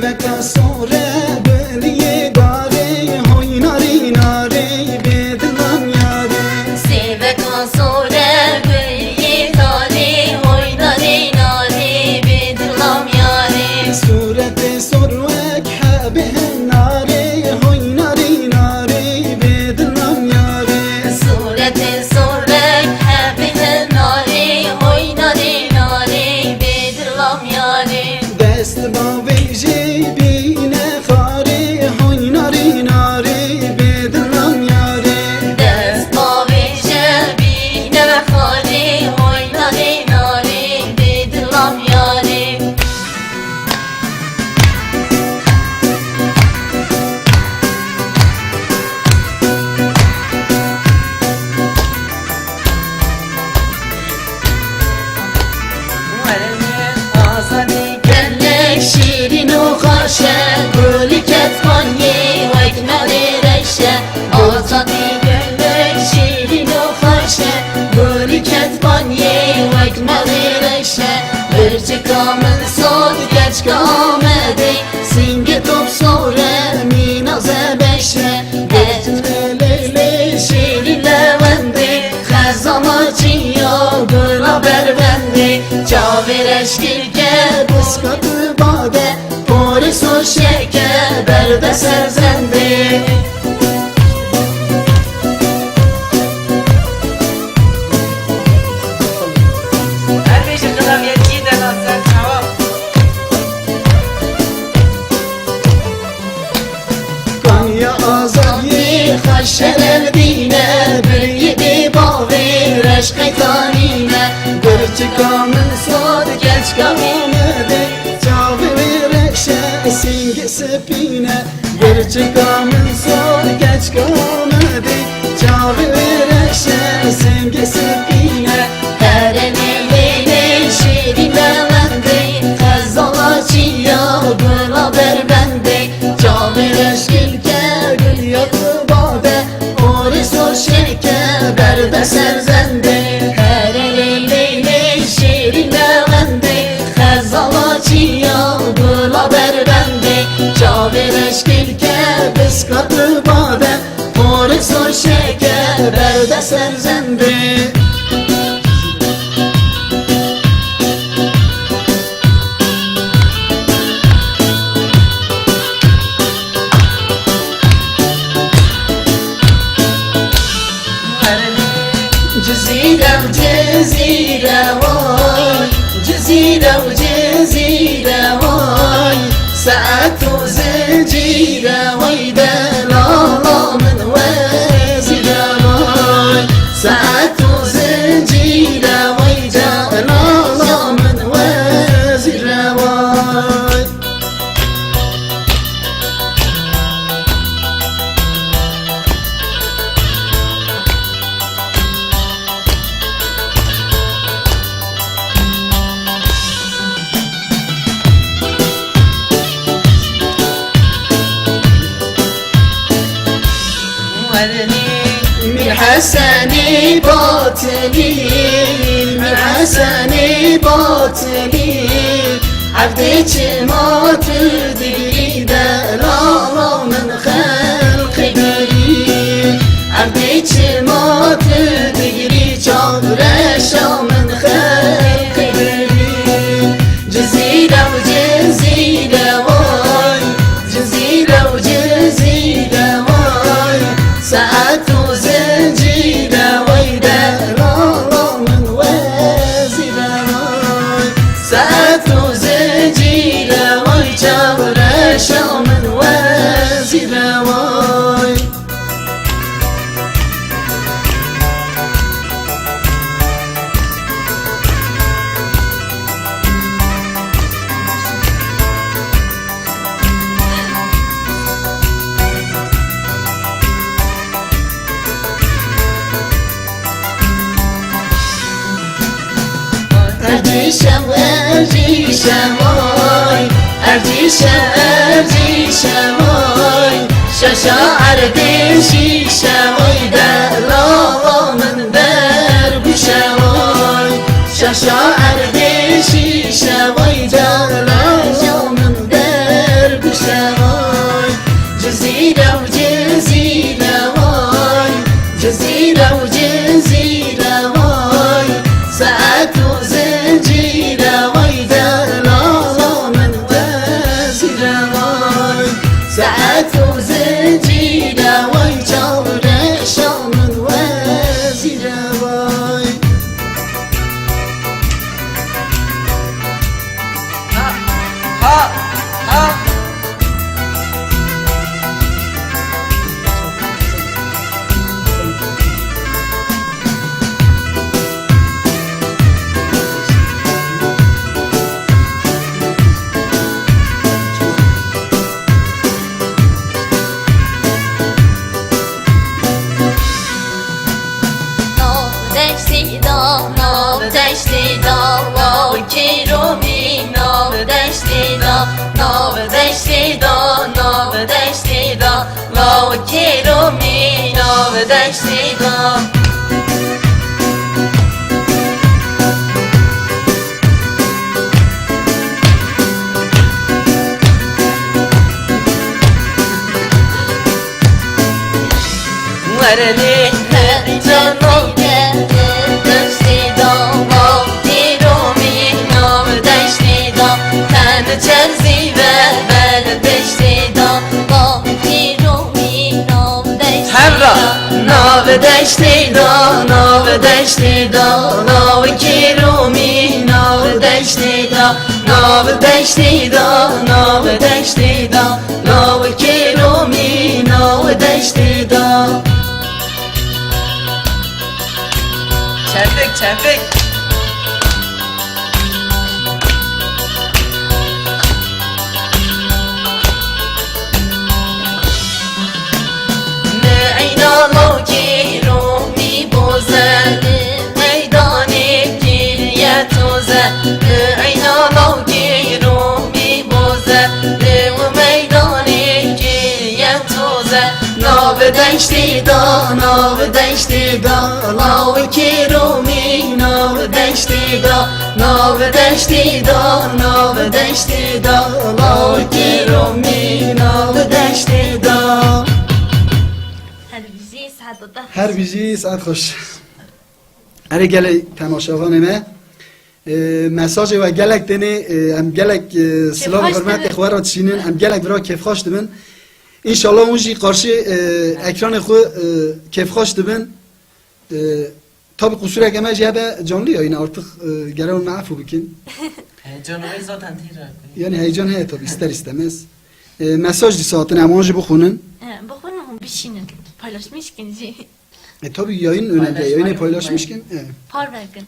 سیوکا سوره بلیه داره های ناری ناری به دلم یاره سیوکا سوره بلیه داره های ناری ناری به دلم یاره صورت سروک حبه ناره های ناری ناری به دلم یاره صورت سرک حبه ناری های ناری ناری به دلم یاره دست با ویژه بینه خاره های ناری ناری به دلم یاره دست با ویژه بینه خاره های ناری ناری به دلم یاره آزادی گلک شیرین و خوشه گلی کتمانی و اکمالی رشه آزادی گلک شیرین و خوشه گلی کتمانی و اکمالی رشه برچه کامل صد گچ که آمده سینگ توب سوره می نازه بشه لیلی شیرین لونده خزاما چیا گلا برونده چاورش که بسکت باده پوریس و شکر برده سرزنده هر بیش قدم یکی دلال سر جواب کنیا آزادی خشل دینه بریدی باوی رشق تانینه گرچه کامل ساد گچ آمده چاوی رشه سینگ سپینه گرچه کامل ساد گچ آمده چاوی رشه سینگ سپینه هر لیلی شیرین لونده خزالا چیا گلا بربنده چاورش که گل یاد باده پوریس و شکر برده سرزنده هر لیلی شیرین لونده خزالا چیا گلا بربنده چاورش که بسکت باده پوریس و شکر برده سرزنده جزيرة وجزيرة واي جزيرة وجزيرة واي ساعات وزنجيرة واي دلالة من وزيرة واي ساعات وزنجيرة واي دلالة من وزيرة واي من حسني باطني من حسني باطني عبدك ما تدري دلالة من خلق بري عبدك ما تدري جارشة من خلق بري جزيرة وجزيرة واي جزيرة وجزيرة واي ساعات وزنجيرة ويدا لا من وزيرة واي ساعات وزنجيرة ويدا ورشة من وزيرة واي أرديشة وأرديشة واي أرديشة أرديشة واي شاشة أرديشة واي دلالة من دربشة واي شاشة أرديشة واي دلالة من دربشة دشتی دا ورده جانو دشتی دا با دیرومی نام دشتی دا تن چرزی و بل دشتی دا با دیرومی نام دشتی همراه نام دشتی دا نام دشتی دا نام کیرومی نام دشتی دا نام دشتی دا نام دشتی دا نام کیرومی نام دشتی دا چفک چفک اینا لوکی رو می بوزن میدانی گریه توزه اینا لوکی رو می بوزن و میدانی گریه توزه ناو دشتی دا ناو دشتی دا لوکی رو می ناو دشتی دا ناو دشتی دا ناو دشتی دا لوکی رو می ناو دشتی دا هر بیجی ساعت خوش هر گله تماشاوان ما مساج و گلک دنه ام گلک سلام حرمت اخوار را تشینن ام گلک برا کیف خوش دبن انشالله اونجی قارشی اکران خو کیف خوش دبن tabi kusura kema cebe canlı ya yine artık gelen maafu bikin. Heyecanı zaten tira. Yani heyecan he tabi ister istemez. Mesaj di saatin emanjı bukunun. Bukunun bişinin paylaşmışken. Tabi yayın önünde yayını paylaşmışken. Par vergin.